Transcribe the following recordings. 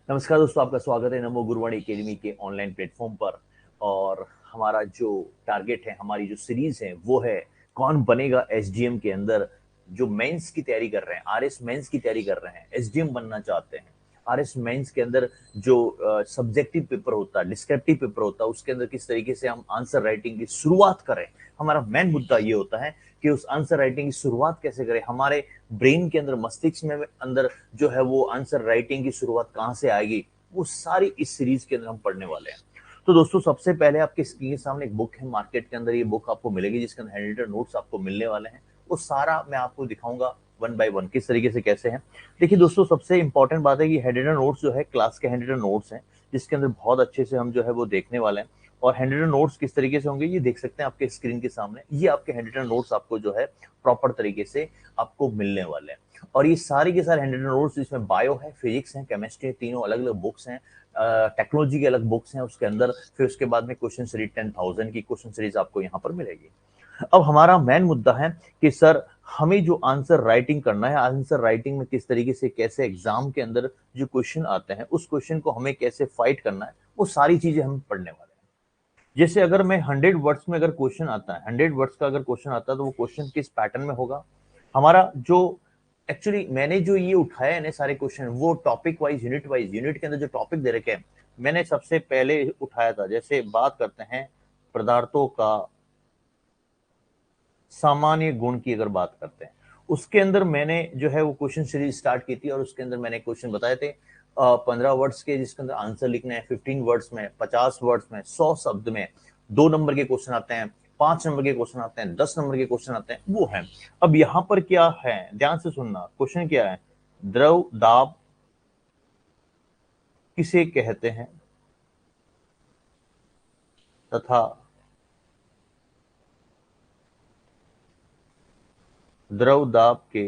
नमस्कार दोस्तों, आपका स्वागत है नमो गुरुवाणी एकेडमी के ऑनलाइन प्लेटफॉर्म पर। और हमारा जो टारगेट है, हमारी जो सीरीज है वो है कौन बनेगा एसडीएम के अंदर। जो मेंस की तैयारी कर रहे हैं, आरएस मेंस की तैयारी कर रहे हैं, एसडीएम बनना चाहते हैं। आरएस मेंस के अंदर जो सब्जेक्टिव पेपर होता है, डिस्क्रिप्टिव पेपर होता है, उसके अंदर किस तरीके से हम आंसर राइटिंग की शुरुआत करें। हमारा मेन मुद्दा ये होता है कि उस आंसर राइटिंग की शुरुआत कैसे करें, हमारे ब्रेन के अंदर, मस्तिष्क में अंदर जो है वो आंसर राइटिंग की शुरुआत कहां से आएगी, वो सारी इस सीरीज के अंदर हम पढ़ने वाले हैं। तो दोस्तों, सबसे पहले आपके स्क्रीन के सामने एक बुक है, मार्केट के अंदर ये बुक आपको मिलेगी जिसके अंदर हैंड रिटन नोट्स आपको मिलने वाले हैं। वो सारा मैं आपको दिखाऊंगा वन बाय वन किस तरीके से कैसे है। देखिए दोस्तों, सबसे इंपॉर्टेंट बात है कि हैंड रिटन नोट्स जो है क्लास के हैंड रिटन नोट्स हैं, जिसके अंदर बहुत अच्छे से हम जो है वो देखने वाले हैं। और हैंड रिटन नोट्स किस तरीके से होंगे ये देख सकते हैं आपके स्क्रीन के सामने। ये आपके हैंड रिटन नोट्स आपको जो है प्रॉपर तरीके से आपको मिलने वाले हैं। और ये सारी के सारे हैंड रिटन नोट्स, इसमें बायो है, फिजिक्स है, केमिस्ट्री है, तीनों अलग अलग बुक्स हैं। टेक्नोलॉजी के अलग बुक्स हैं उसके अंदर। फिर उसके बाद में क्वेश्चन सीरीज 10,000 की क्वेश्चन सीरीज आपको यहाँ पर मिलेगी। अब हमारा मेन मुद्दा है कि सर, हमें जो आंसर राइटिंग करना है, आंसर राइटिंग में किस तरीके से, कैसे एग्जाम के अंदर जो क्वेश्चन आते हैं उस क्वेश्चन को हमें कैसे फाइट करना है, वो सारी चीजें हम पढ़ने वाले हैं। जैसे अगर मैं 100 वर्ड्स में अगर क्वेश्चन आता है, 100 वर्ड्स का अगर क्वेश्चन आता है, तो वो क्वेश्चन किस पैटर्न में होगा। हमारा जो एक्चुअली मैंने जो ये उठाया है ना सारे क्वेश्चन, वो topic wise, unit wise, unit के अंदर जो टॉपिक दे रखे हैं, मैंने सबसे पहले उठाया था। जैसे बात करते हैं पदार्थों का सामान्य गुण की अगर बात करते हैं, उसके अंदर मैंने जो है वो क्वेश्चन सीरीज स्टार्ट की थी। और उसके अंदर मैंने क्वेश्चन बताए थे 15 वर्ड्स के, जिसके अंदर आंसर लिखना है 15 वर्ड्स में, 50 वर्ड्स में, 100 शब्द में। 2 नंबर के क्वेश्चन आते हैं, 5 नंबर के क्वेश्चन आते हैं, 10 नंबर के क्वेश्चन आते हैं, वो है। अब यहाँ पर क्या है, ध्यान से सुनना। क्वेश्चन क्या है, द्रव दाब किसे कहते हैं तथा द्रव दाब के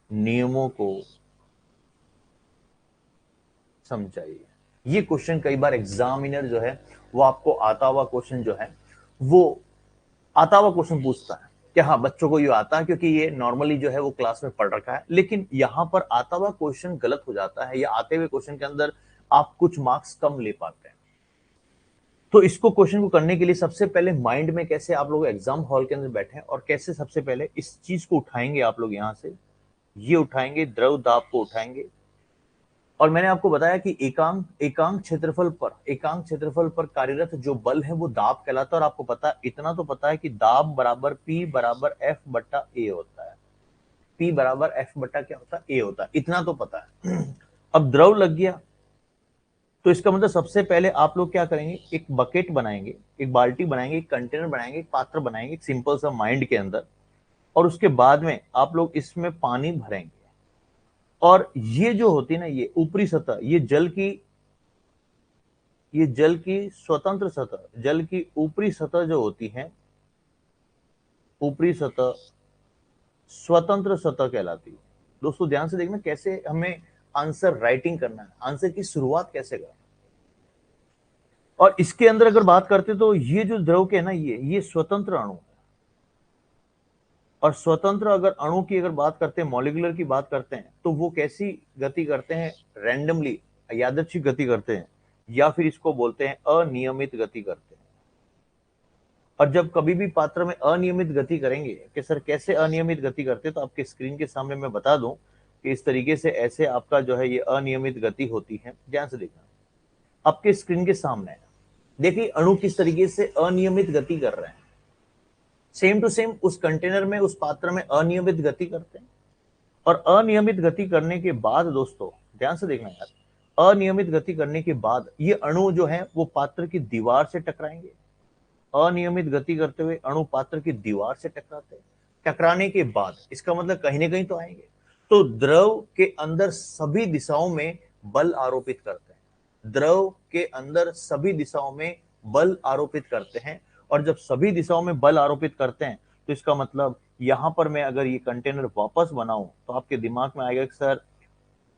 नियमों को समझाइए। ये क्वेश्चन कई बार एग्जामिनर जो है वो आपको आता हुआ क्वेश्चन जो है वो आता हुआ क्वेश्चन पूछता है कि हाँ, बच्चों को ये आता है क्योंकि ये नॉर्मली जो है वो क्लास में पढ़ रखा है। लेकिन यहाँ पर आता हुआ क्वेश्चन गलत हो जाता है, या आते हुए क्वेश्चन के अंदर आप कुछ मार्क्स कम ले पाते हैं। तो इसको क्वेश्चन को करने के लिए सबसे पहले माइंड में कैसे आप लोग एग्जाम हॉल के अंदर बैठे और कैसे सबसे पहले इस चीज को उठाएंगे, आप लोग यहाँ से ये उठाएंगे, द्रव दाब को उठाएंगे। और मैंने आपको बताया कि एकांक क्षेत्रफल पर कार्यरत जो बल है वो दाब कहलाता है। और आपको पता, इतना तो पता है कि दाब बराबर पी बराबर एफ बट्टा ए होता है। पी बराबर एफ बट्टा क्या होता है, ए होता है, इतना तो पता है। अब द्रव लग गया, तो इसका मतलब सबसे पहले आप लोग क्या करेंगे, एक बकेट बनाएंगे, एक बाल्टी बनाएंगे, एक कंटेनर बनाएंगे, एक पात्र बनाएंगे, एक सिंपल सा माइंड के अंदर। और उसके बाद में आप लोग इसमें पानी भरेंगे। और ये जो होती है ना, ये ऊपरी सतह, ये जल की स्वतंत्र सतह, जल की ऊपरी सतह जो होती है, ऊपरी सतह स्वतंत्र सतह कहलाती है। दोस्तों ध्यान से देखना कैसे हमें आंसर राइटिंग करना है, आंसर की शुरुआत कैसे करना है। और इसके अंदर अगर बात करते तो ये जो द्रव के है ना, ये स्वतंत्र अणु है। और स्वतंत्र अगर अणु की अगर बात करते हैं, मॉलिक्यूलर की बात करते हैं, तो वो कैसी गति करते हैं, रैंडमली, यादृच्छिक गति करते हैं, या फिर इसको बोलते हैं अनियमित गति करते हैं। और जब कभी भी पात्र में अनियमित गति करेंगे कि सर कैसे अनियमित गति करते, तो आपके स्क्रीन के सामने मैं बता दूं कि इस तरीके से ऐसे आपका जो है ये अनियमित गति होती है। ध्यान से देखना, आपके स्क्रीन के सामने देखिए अणु किस तरीके से अनियमित गति कर रहे हैं। सेम टू सेम उस कंटेनर में, उस पात्र में अनियमित गति करते हैं। और अनियमित गति करने के बाद दोस्तों ध्यान से देखना यार, अनियमित गति करने के बाद ये अणु जो है वो पात्र की दीवार से टकराएंगे। अनियमित गति करते हुए अणु पात्र की दीवार से टकराते हैं। टकराने के बाद इसका मतलब कहीं ना कहीं तो आएंगे। तो द्रव के अंदर सभी दिशाओं में बल आरोपित करते हैं, द्रव के अंदर सभी दिशाओं में बल आरोपित करते हैं। और जब सभी दिशाओं में बल आरोपित करते हैं, तो इसका मतलब यहां पर मैं अगर ये कंटेनर वापस बनाऊं, तो आपके दिमाग में आएगा कि सर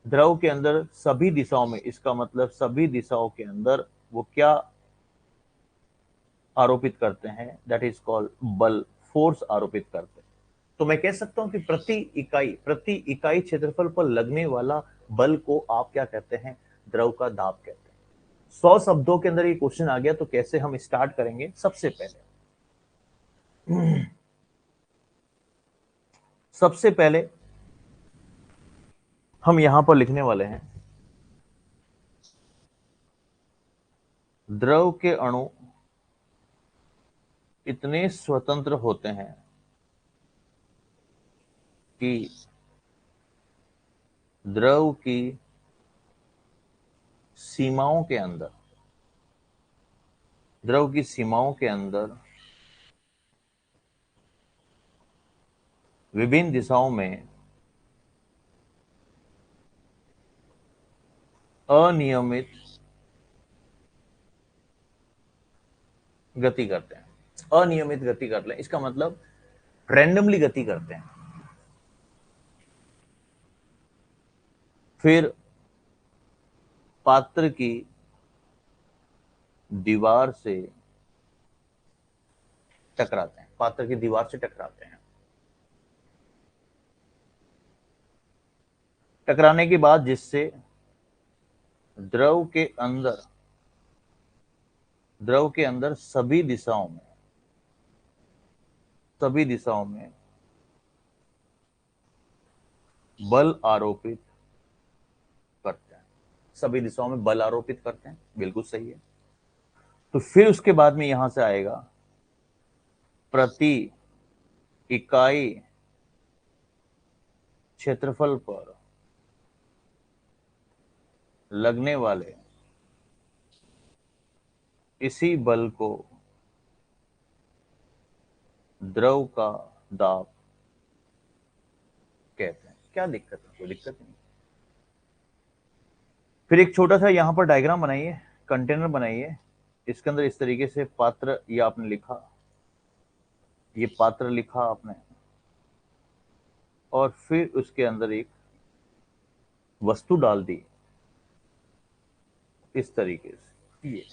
द्रव के अंदर सभी दिशाओं में, इसका मतलब सभी दिशाओं के अंदर वो क्या आरोपित करते हैं, दैट इज कॉल्ड बल, फोर्स आरोपित करते हैं। तो मैं कह सकता हूं कि प्रति इकाई क्षेत्रफल पर लगने वाला बल को आप क्या कहते हैं? द्रव का दाब कहते हैं। 100 शब्दों के अंदर ये क्वेश्चन आ गया, तो कैसे हम स्टार्ट करेंगे? सबसे पहले हम यहां पर लिखने वाले हैं, द्रव के अणु इतने स्वतंत्र होते हैं कि द्रव की सीमाओं के अंदर विभिन्न दिशाओं में अनियमित गति करते हैं। अनियमित गति कर लें, इसका मतलब रैंडमली गति करते हैं। फिर पात्र की दीवार से टकराते हैं। टकराने के बाद जिससे द्रव के अंदर सभी दिशाओं में बल आरोपित करते हैं। सभी दिशाओं में बल आरोपित करते हैं, बिल्कुल सही है। तो फिर उसके बाद में यहां से आएगा, प्रति इकाई क्षेत्रफल पर लगने वाले इसी बल को द्रव का दाब कहते हैं। क्या दिक्कत है? कोई दिक्कत नहीं। फिर एक छोटा सा यहां पर डायग्राम बनाइए, कंटेनर बनाइए। इसके अंदर इस तरीके से पात्र, ये आपने लिखा, ये पात्र लिखा आपने, और फिर उसके अंदर एक वस्तु डाल दी इस तरीके से। ये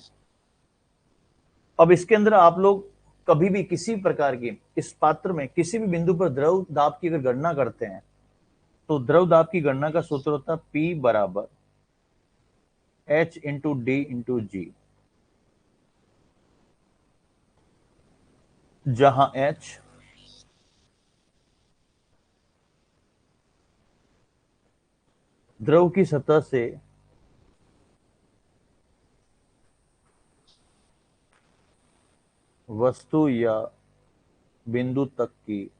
अब इसके अंदर आप लोग कभी भी किसी प्रकार की इस पात्र में किसी भी बिंदु पर द्रव दाब की अगर गणना करते हैं, तो द्रव दाब की गणना का सूत्र होता है P बराबर H इंटू डी इंटू जी, जहां H द्रव की सतह से वस्तु या बिंदु तक की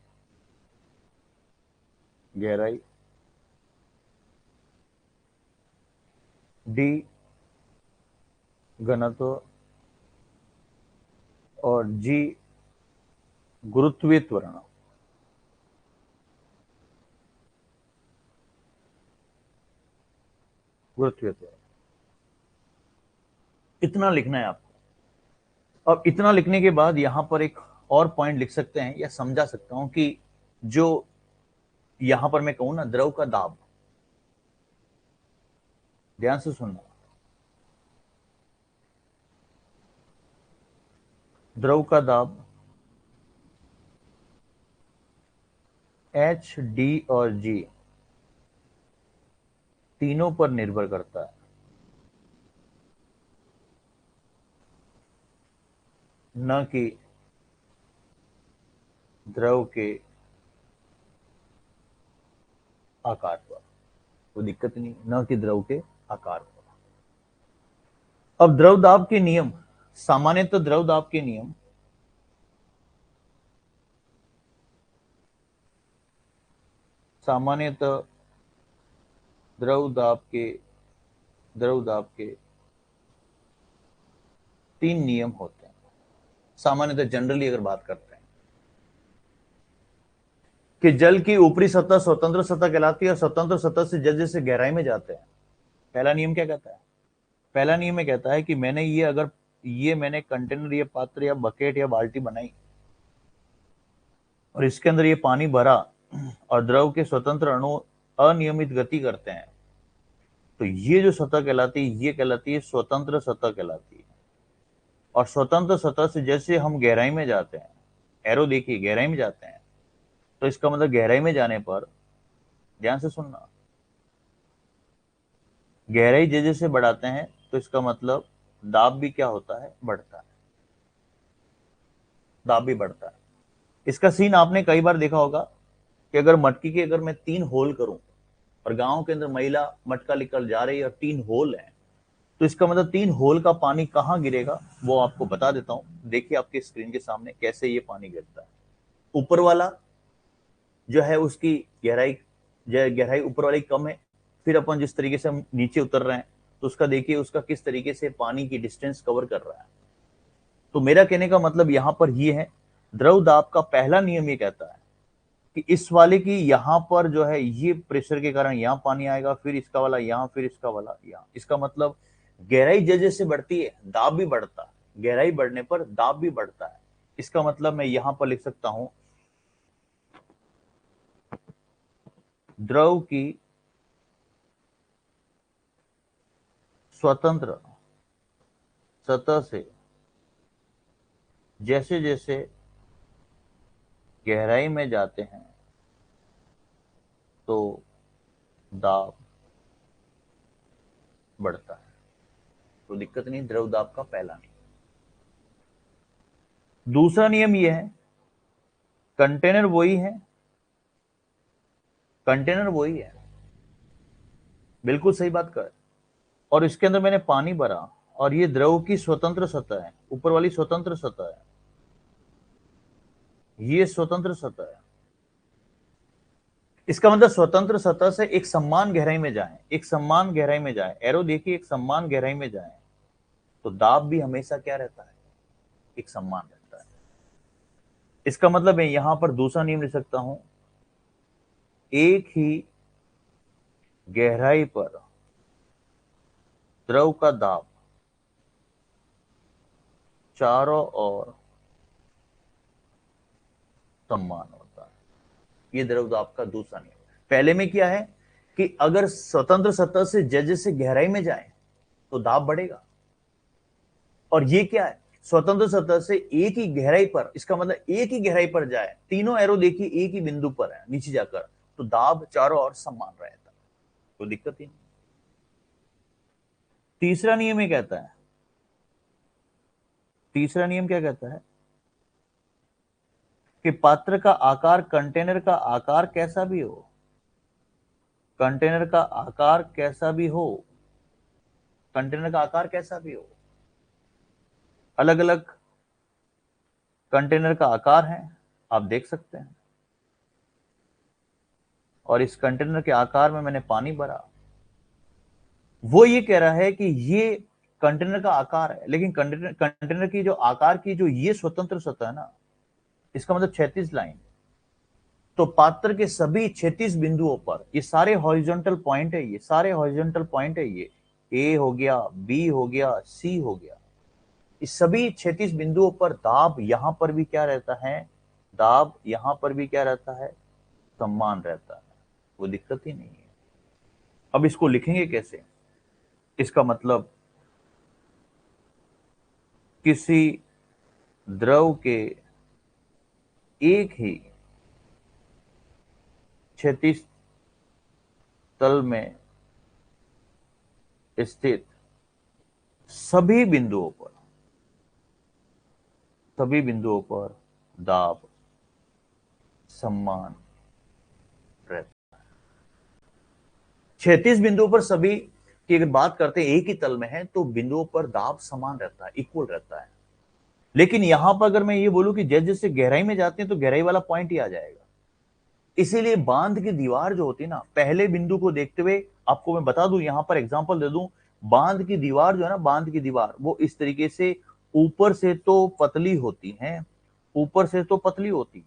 गहराई, डी घनत्व, और जी गुरुत्वीय त्वरण। इतना लिखना है आपको। अब इतना लिखने के बाद यहां पर एक और पॉइंट लिख सकते हैं, या समझा सकता हूं कि जो यहां पर मैं कहूं ना, द्रव का दाब, ध्यान से सुनना, द्रव का दाब H, D और G तीनों पर निर्भर करता है, न कि द्रव के आकार पर। कोई दिक्कत नहीं, न कि द्रव के आकार पर। अब द्रव दाब के नियम, सामान्यतः द्रव दाब के नियम द्रव दाब के 3 नियम होते हैं। सामान्यतः जनरली अगर बात करते हैं कि जल की ऊपरी सतह स्वतंत्र सतह कहलाती है, और स्वतंत्र सतह से जल जैसे गहराई में जाते हैं। पहला नियम क्या कहता है? पहला नियम ये कहता है कि मैंने कंटेनर, ये पात्र या बकेट या बाल्टी बनाई, और इसके अंदर ये पानी भरा, और द्रव के स्वतंत्र अणु अनियमित गति करते हैं, तो ये जो सतह कहलाती है, ये कहलाती है स्वतंत्र सतह कहलाती है। और स्वतंत्र सतह से जैसे हम गहराई में जाते हैं, एरो देखिए, गहराई में जाते हैं, तो इसका मतलब गहराई में जाने पर, ध्यान से सुनना, गहराई जैसे जैसे बढ़ाते हैं तो इसका मतलब दाब भी क्या होता है, बढ़ता है, दाब भी बढ़ता है। इसका सीन आपने कई बार देखा होगा कि अगर मटकी के अगर मैं 3 होल करूं और गांव के अंदर महिला मटका लेकर जा रही है और 3 होल है, तो इसका मतलब 3 होल का पानी कहां गिरेगा वो आपको बता देता हूं। देखिए आपके स्क्रीन के सामने कैसे ये पानी गिरता है। ऊपर वाला जो है उसकी गहराई, गहराई ऊपर वाली कम है। फिर अपन जिस तरीके से हम नीचे उतर रहे हैं तो उसका देखिए उसका किस तरीके से पानी की डिस्टेंस कवर कर रहा है। तो मेरा कहने का मतलब यहां पर ये है, द्रव दाब का पहला नियम ये कहता है कि इस वाले की यहां पर जो है ये प्रेशर के कारण यहां पानी आएगा, फिर इसका वाला यहां, फिर इसका वाला यहां। इसका मतलब गहराई जैसे जैसे बढ़ती है दाब भी बढ़ता है, गहराई बढ़ने पर दाब भी बढ़ता है। इसका मतलब मैं यहां पर लिख सकता हूं, द्रव की स्वतंत्र सतह से जैसे जैसे गहराई में जाते हैं तो दाब बढ़ता है। तो दिक्कत नहीं, द्रव दाब का पहला नियम। दूसरा नियम यह है, कंटेनर वही है, कंटेनर वही है, बिल्कुल सही बात कर। और इसके अंदर मैंने पानी भरा और ये द्रव की स्वतंत्र सतह है, ऊपर वाली स्वतंत्र सतह है, ये स्वतंत्र सतह है। इसका मतलब स्वतंत्र सतह से एक समान गहराई में जाए, एक समान गहराई में जाए, एरो देखिए, एक समान गहराई में जाए तो दाब भी हमेशा क्या रहता है, एक समान रहता है। इसका मतलब मैं यहां पर दूसरा नियम लिख सकता हूं, एक ही गहराई पर द्रव का दाब चारों ओर समान होता है। ये द्रव दाब का दूसरा नियम। पहले में क्या है कि अगर स्वतंत्र सतह से जैसे गहराई में जाए तो दाब बढ़ेगा, और ये क्या है, स्वतंत्र सतह से एक ही गहराई पर, इसका मतलब एक ही गहराई पर जाए, तीनों एरो देखिए एक ही बिंदु पर है नीचे जाकर, तो दाब चारों ओर समान रहता है, तो दिक्कत ही नहीं। तीसरा नियम ये कहता है, तीसरा नियम क्या कहता है कि पात्र का आकार, कंटेनर का आकार कैसा भी हो, कंटेनर का आकार कैसा भी हो, कंटेनर का आकार कैसा भी हो, अलग अलग कंटेनर का आकार है, आप देख सकते हैं। और इस कंटेनर के आकार में मैंने पानी भरा, वो ये कह रहा है कि ये कंटेनर का आकार है, लेकिन कंटेनर कंटेनर की जो आकार की जो ये स्वतंत्र सतह है ना, इसका मतलब 36 लाइन। तो पात्र के सभी 36 बिंदुओं पर, ये सारे हॉरिजॉन्टल पॉइंट है, ये सारे हॉरिजॉन्टल पॉइंट है, ये ए हो गया, बी हो गया, सी हो गया, इस सभी 36 बिंदुओं पर दाब यहां पर भी क्या रहता है, दाब यहां पर भी क्या रहता है, समान रहता है, वो दिक्कत ही नहीं है। अब इसको लिखेंगे कैसे, इसका मतलब किसी द्रव के एक ही क्षैतिज तल में स्थित सभी बिंदुओं पर, सभी बिंदुओं पर दाब समान रहता है। 36 बिंदुओं पर सभी की अगर बात करते हैं, एक ही तल में है तो बिंदुओं पर दाब समान रहता है, इक्वल रहता है। लेकिन यहां पर अगर मैं ये बोलूं कि जैसे जैसे गहराई में जाते हैं तो गहराई वाला पॉइंट ही आ जाएगा। इसीलिए बांध की दीवार जो होती है ना, पहले बिंदु को देखते हुए आपको मैं बता दूं, यहां पर एग्जांपल दे दूं, बांध की दीवार जो है ना, बांध की दीवार वो इस तरीके से ऊपर से तो पतली होती है, ऊपर से तो पतली होती है,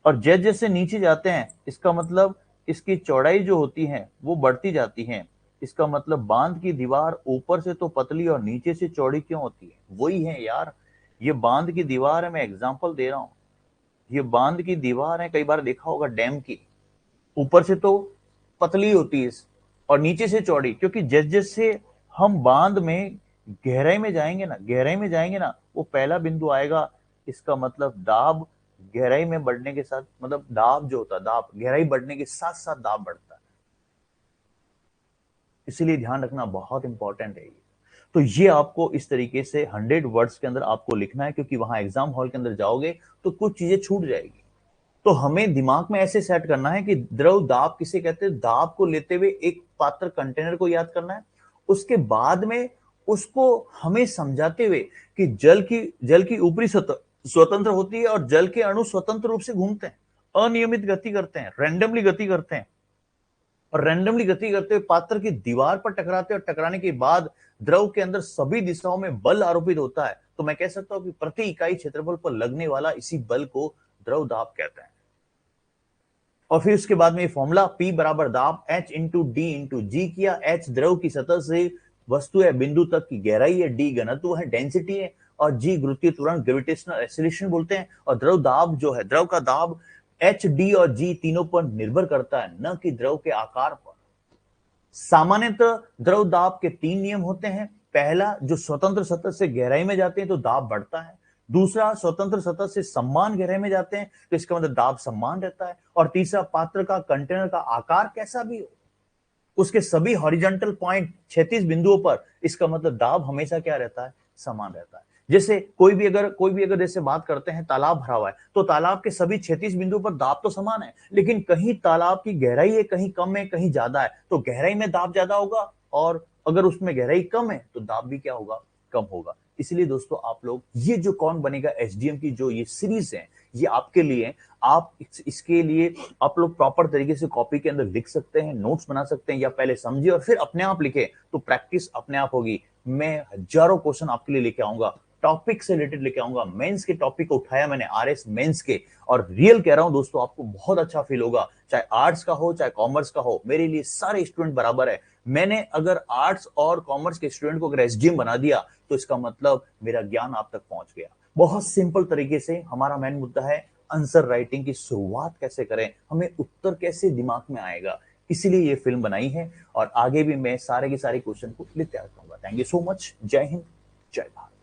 और जैसे जैसे नीचे जाते हैं इसका मतलब इसकी चौड़ाई जो होती है वो बढ़ती जाती है। इसका मतलब बांध की दीवार ऊपर से तो पतली और नीचे से चौड़ी क्यों होती है, वही है यार, ये बांध की दीवार है, मैं एग्जांपल दे रहा हूं। ये बांध की दीवार है, कई बार देखा होगा डैम की, ऊपर से तो पतली होती है और नीचे से चौड़ी, क्योंकि जैसे जैसे हम बांध में गहराई में जाएंगे ना, गहराई में जाएंगे ना, वो पहला बिंदु आएगा। इसका मतलब दाब गहराई में बढ़ने के साथ, मतलब दाब जो होता है, दाब गहराई बढ़ने के साथ साथ दाब बढ़ता है। इसलिए ध्यान रखना बहुत इंपॉर्टेंट है। तो ये आपको इस तरीके से 100 वर्ड्स के अंदर आपको लिखना है, क्योंकि वहां एग्जाम हॉल के अंदर जाओगे तो कुछ चीजें छूट जाएगी। तो हमें दिमाग में ऐसे सेट करना है कि द्रव दाब किसे कहते हैं, दाब को लेते हुए एक पात्र कंटेनर को याद करना है। उसके बाद में उसको हमें समझाते हुए कि जल की ऊपरी सतह स्वतंत्र होती है और जल के अणु स्वतंत्र रूप से घूमते हैं, अनियमित गति करते हैं, रैंडमली गति करते हैं, और रैंडमली गति करते हुए पात्र की दीवार पर टकराते हैं और टकराने के बाद द्रव के अंदर सभी दिशाओं में बल आरोपित होता है। तो मैं कह सकता हूं कि प्रति इकाई क्षेत्रफल पर लगने वाला इसी बल को द्रव दाब कहते हैं। और फिर उसके बाद में ये फॉर्मूला P बराबर दाब H इंटू डी इंटू जी किया। H द्रव की सतह से वस्तु या बिंदु तक की गहराई है, डी घनत्व है, डेंसिटी है, और जी गुरुत्वीय त्वरण ग्रेविटेशनल एक्सीलरेशन बोलते हैं। और द्रव दाब जो है, द्रव का दाब H, D और G तीनों पर निर्भर करता है, न कि द्रव के आकार पर। सामान्यतः द्रव दाब के 3 नियम होते हैं। पहला, जो स्वतंत्र सतह से गहराई में जाते हैं तो दाब बढ़ता है। दूसरा, स्वतंत्र सतह से समान गहराई में जाते हैं तो इसका मतलब दाब समान रहता है। और तीसरा, पात्र का कंटेनर का आकार कैसा भी हो, उसके सभी हॉरिजॉन्टल पॉइंट क्षैतिज बिंदुओं पर, इसका मतलब दाब हमेशा क्या रहता है, समान रहता है। जैसे कोई भी अगर जैसे बात करते हैं, तालाब भरा हुआ है तो तालाब के सभी क्षैतिज बिंदुओं पर दाब तो समान है, लेकिन कहीं तालाब की गहराई है, कहीं कम है, कहीं ज्यादा है, तो गहराई में दाब ज्यादा होगा, और अगर उसमें गहराई कम है तो दाब भी क्या होगा, कम होगा। इसलिए दोस्तों, आप लोग ये जो कौन बनेगा एसडीएम की जो ये सीरीज है, ये आपके लिए, आप इसके लिए आप लोग प्रॉपर तरीके से कॉपी के अंदर लिख सकते हैं, नोट्स बना सकते हैं, या पहले समझिए और फिर अपने आप लिखे, तो प्रैक्टिस अपने आप होगी। मैं हजारों क्वेश्चन आपके लिए लेके आऊंगा, टॉपिक से रिलेटेड लेके आऊंगा। मेंस के टॉपिक को उठाया मैंने, आरएस मेंस के, और रियल कह रहा हूं दोस्तों, आपको बहुत अच्छा फील होगा। चाहे आर्ट्स का हो चाहे कॉमर्स का हो, मेरे लिए सारे स्टूडेंट बराबर है। मैंने अगर आर्ट्स और कॉमर्स के स्टूडेंट को अगर एसडीएम बना दिया तो इसका मतलब मेरा ज्ञान आप तक पहुंच गया। बहुत सिंपल तरीके से हमारा मेन मुद्दा है आंसर राइटिंग की शुरुआत कैसे करें, हमें उत्तर कैसे दिमाग में आएगा। इसीलिए ये फिल्म बनाई है, और आगे भी मैं सारे के सारे क्वेश्चन को लेते आता हूँ। Thank you so much. जय हिंद, जय भारत।